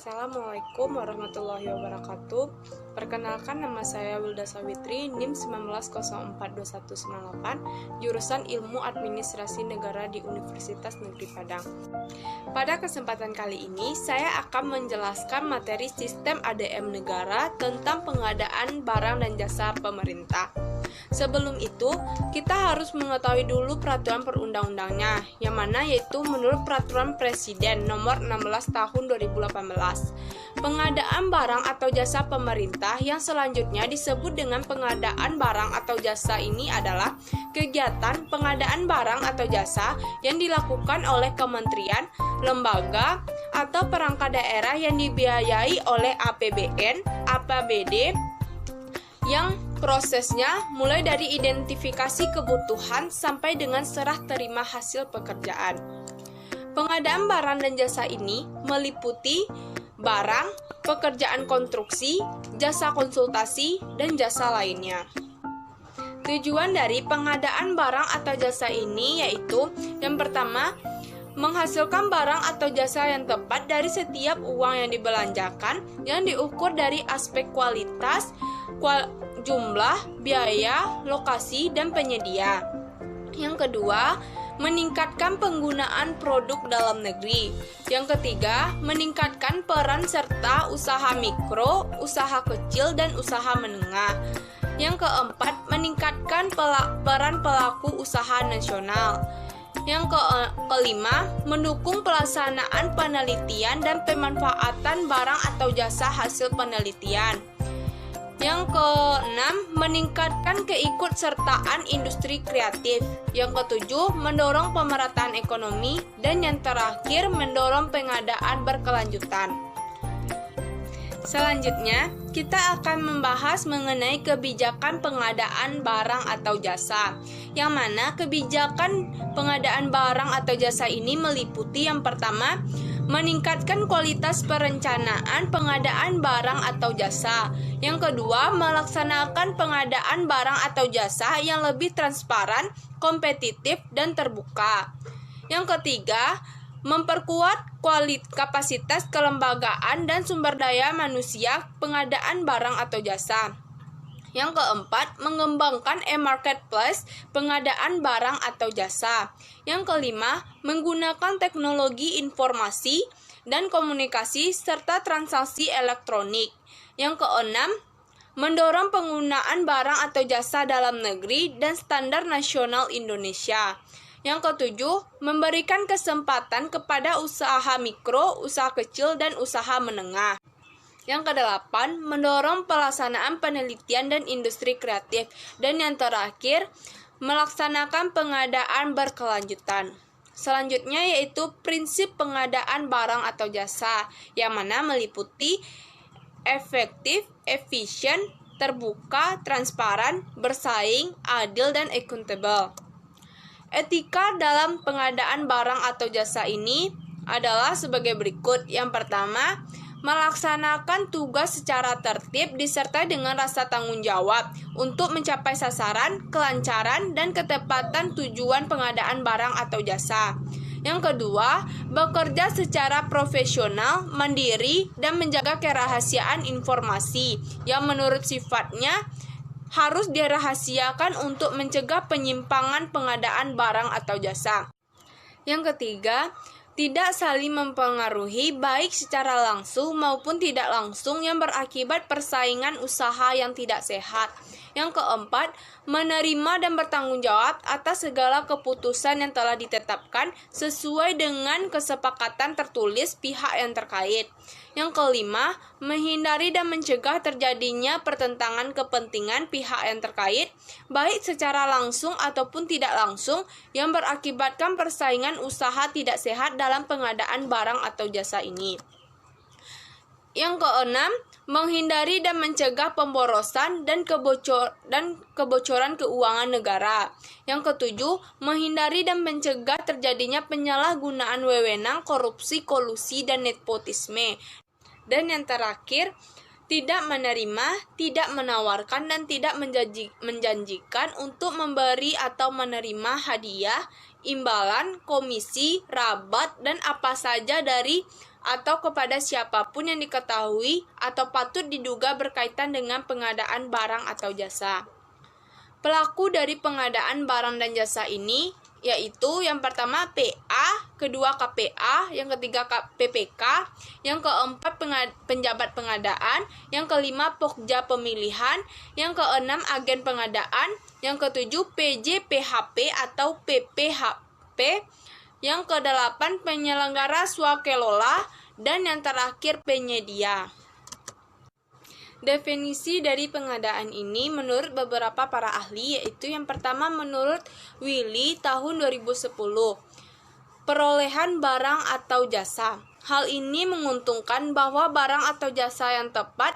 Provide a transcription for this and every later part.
Assalamualaikum warahmatullahi wabarakatuh. Perkenalkan, nama saya Wilda Sawitri, NIM 19042198, jurusan Ilmu Administrasi Negara di Universitas Negeri Padang. Pada kesempatan kali ini, saya akan menjelaskan materi sistem ADM negara tentang pengadaan barang dan jasa pemerintah. Sebelum itu, kita harus mengetahui dulu peraturan perundang-undangnya, yang mana yaitu menurut Peraturan Presiden Nomor 16 Tahun 2018. Pengadaan barang atau jasa pemerintah yang selanjutnya disebut dengan pengadaan barang atau jasa ini adalah kegiatan pengadaan barang atau jasa yang dilakukan oleh kementerian, lembaga, atau perangkat daerah yang dibiayai oleh APBN, APBD, yang prosesnya mulai dari identifikasi kebutuhan sampai dengan serah terima hasil pekerjaan. Pengadaan barang dan jasa ini meliputi barang, pekerjaan konstruksi, jasa konsultasi, dan jasa lainnya. Tujuan dari pengadaan barang atau jasa ini yaitu yang pertama, menghasilkan barang atau jasa yang tepat dari setiap uang yang dibelanjakan yang diukur dari aspek kualitas, jumlah, biaya, lokasi, dan penyedia. Yang kedua, meningkatkan penggunaan produk dalam negeri. Yang ketiga, meningkatkan peran serta usaha mikro, usaha kecil, dan usaha menengah. Yang keempat, meningkatkan peran pelaku usaha nasional. Yang kelima, mendukung pelaksanaan penelitian dan pemanfaatan barang atau jasa hasil penelitian. Yang keenam, meningkatkan keikutsertaan industri kreatif. Yang ketujuh, mendorong pemerataan ekonomi. Dan yang terakhir, mendorong pengadaan berkelanjutan. Selanjutnya, kita akan membahas mengenai kebijakan pengadaan barang atau jasa, yang mana kebijakan pengadaan barang atau jasa ini meliputi yang pertama, meningkatkan kualitas perencanaan pengadaan barang atau jasa. Yang kedua, melaksanakan pengadaan barang atau jasa yang lebih transparan, kompetitif, dan terbuka. Yang ketiga, memperkuat kapasitas kelembagaan dan sumber daya manusia pengadaan barang atau jasa. Yang keempat, mengembangkan e-marketplace pengadaan barang atau jasa. Yang kelima, menggunakan teknologi informasi dan komunikasi serta transaksi elektronik. Yang keenam, mendorong penggunaan barang atau jasa dalam negeri dan standar nasional Indonesia. Yang ketujuh, memberikan kesempatan kepada usaha mikro, usaha kecil, dan usaha menengah. Yang kedelapan, mendorong pelaksanaan penelitian dan industri kreatif. Dan yang terakhir, melaksanakan pengadaan berkelanjutan. Selanjutnya yaitu prinsip pengadaan barang atau jasa, yang mana meliputi efektif, efisien, terbuka, transparan, bersaing, adil, dan akuntabel. Etika dalam pengadaan barang atau jasa ini adalah sebagai berikut. Yang pertama, melaksanakan tugas secara tertib disertai dengan rasa tanggung jawab untuk mencapai sasaran, kelancaran, dan ketepatan tujuan pengadaan barang atau jasa. Yang kedua, bekerja secara profesional, mandiri, dan menjaga kerahasiaan informasi yang menurut sifatnya harus dirahasiakan untuk mencegah penyimpangan pengadaan barang atau jasa. Yang ketiga, tidak saling mempengaruhi baik secara langsung maupun tidak langsung yang berakibat persaingan usaha yang tidak sehat. Yang keempat, menerima dan bertanggung jawab atas segala keputusan yang telah ditetapkan sesuai dengan kesepakatan tertulis pihak yang terkait. Yang kelima, menghindari dan mencegah terjadinya pertentangan kepentingan pihak yang terkait, baik secara langsung ataupun tidak langsung, yang berakibatkan persaingan usaha tidak sehat dalam pengadaan barang atau jasa ini. Yang keenam, menghindari dan mencegah pemborosan dan kebocoran keuangan negara. Yang ketujuh, menghindari dan mencegah terjadinya penyalahgunaan wewenang, korupsi, kolusi, dan nepotisme. Dan yang terakhir, tidak menerima, tidak menawarkan, dan tidak menjanjikan untuk memberi atau menerima hadiah, imbalan, komisi, rabat, dan apa saja dari atau kepada siapapun yang diketahui atau patut diduga berkaitan dengan pengadaan barang atau jasa. Pelaku dari pengadaan barang dan jasa ini yaitu yang pertama PA, kedua KPA, yang ketiga PPK, yang keempat penjabat pengadaan, yang kelima pokja pemilihan, yang keenam agen pengadaan, yang ketujuh PJ PHP atau PPHP, yang kedelapan penyelenggara swakelola, dan yang terakhir penyedia. Definisi dari pengadaan ini menurut beberapa para ahli, yaitu yang pertama menurut Willy tahun 2010, perolehan barang atau jasa. Hal ini menguntungkan bahwa barang atau jasa yang tepat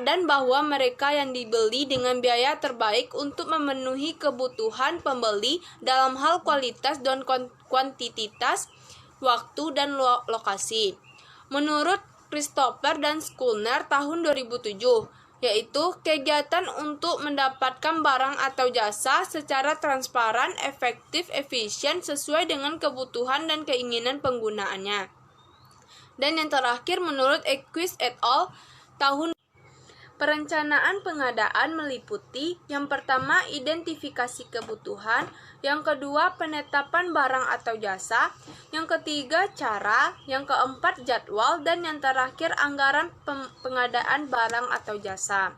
dan bahwa mereka yang dibeli dengan biaya terbaik untuk memenuhi kebutuhan pembeli dalam hal kualitas dan kuantitas, waktu dan lokasi. Menurut Christopher dan Schooner tahun 2007, yaitu kegiatan untuk mendapatkan barang atau jasa secara transparan, efektif, efisien, sesuai dengan kebutuhan dan keinginan penggunaannya. Dan yang terakhir menurut Equis et al. Tahun perencanaan pengadaan meliputi yang pertama identifikasi kebutuhan, yang kedua penetapan barang atau jasa, yang ketiga cara, yang keempat jadwal, dan yang terakhir anggaran pengadaan barang atau jasa.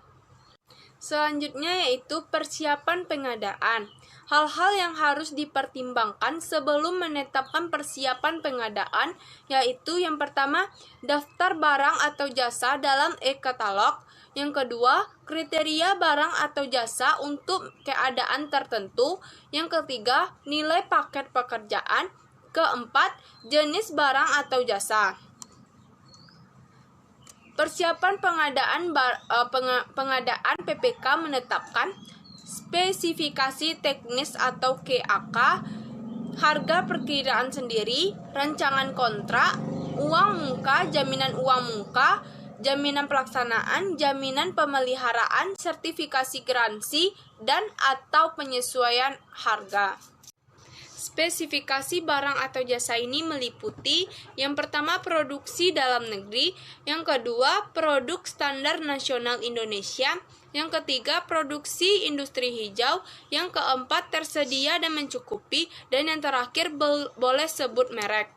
Selanjutnya yaitu persiapan pengadaan. Hal-hal yang harus dipertimbangkan sebelum menetapkan persiapan pengadaan yaitu yang pertama daftar barang atau jasa dalam e-katalog, yang kedua kriteria barang atau jasa untuk keadaan tertentu, yang ketiga nilai paket pekerjaan, keempat jenis barang atau jasa. Persiapan pengadaan PPK menetapkan spesifikasi teknis atau KAK, harga perkiraan sendiri, rancangan kontrak, uang muka, jaminan uang muka, jaminan pelaksanaan, jaminan pemeliharaan, sertifikasi garansi, dan atau penyesuaian harga. Spesifikasi barang atau jasa ini meliputi yang pertama produksi dalam negeri, yang kedua produk standar nasional Indonesia, yang ketiga produksi industri hijau, yang keempat tersedia dan mencukupi, dan yang terakhir boleh sebut merek.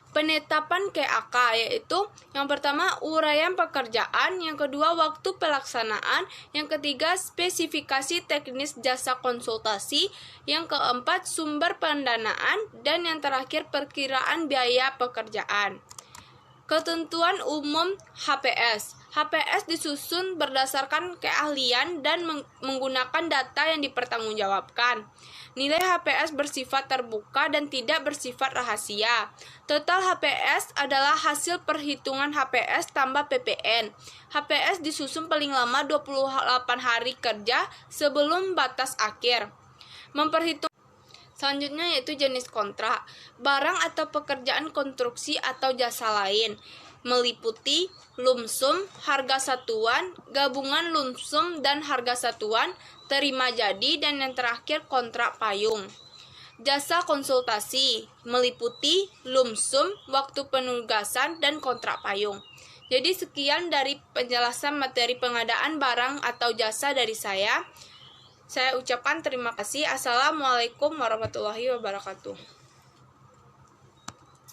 Penetapan KAK yaitu yang pertama uraian pekerjaan, yang kedua waktu pelaksanaan, yang ketiga spesifikasi teknis jasa konsultasi, yang keempat sumber pendanaan, dan yang terakhir perkiraan biaya pekerjaan. Ketentuan umum HPS. HPS disusun berdasarkan keahlian dan menggunakan data yang dipertanggungjawabkan. Nilai HPS bersifat terbuka dan tidak bersifat rahasia. Total HPS adalah hasil perhitungan HPS tambah PPN. HPS disusun paling lama 28 hari kerja sebelum batas akhir. Selanjutnya yaitu jenis kontrak. Barang atau pekerjaan konstruksi atau jasa lain meliputi lumsum, harga satuan, gabungan lumsum dan harga satuan, terima jadi, dan yang terakhir kontrak payung. Jasa konsultasi meliputi lumsum, waktu penugasan, dan kontrak payung. Jadi sekian dari penjelasan materi pengadaan barang atau jasa dari saya. Saya ucapkan terima kasih. Assalamualaikum warahmatullahi wabarakatuh.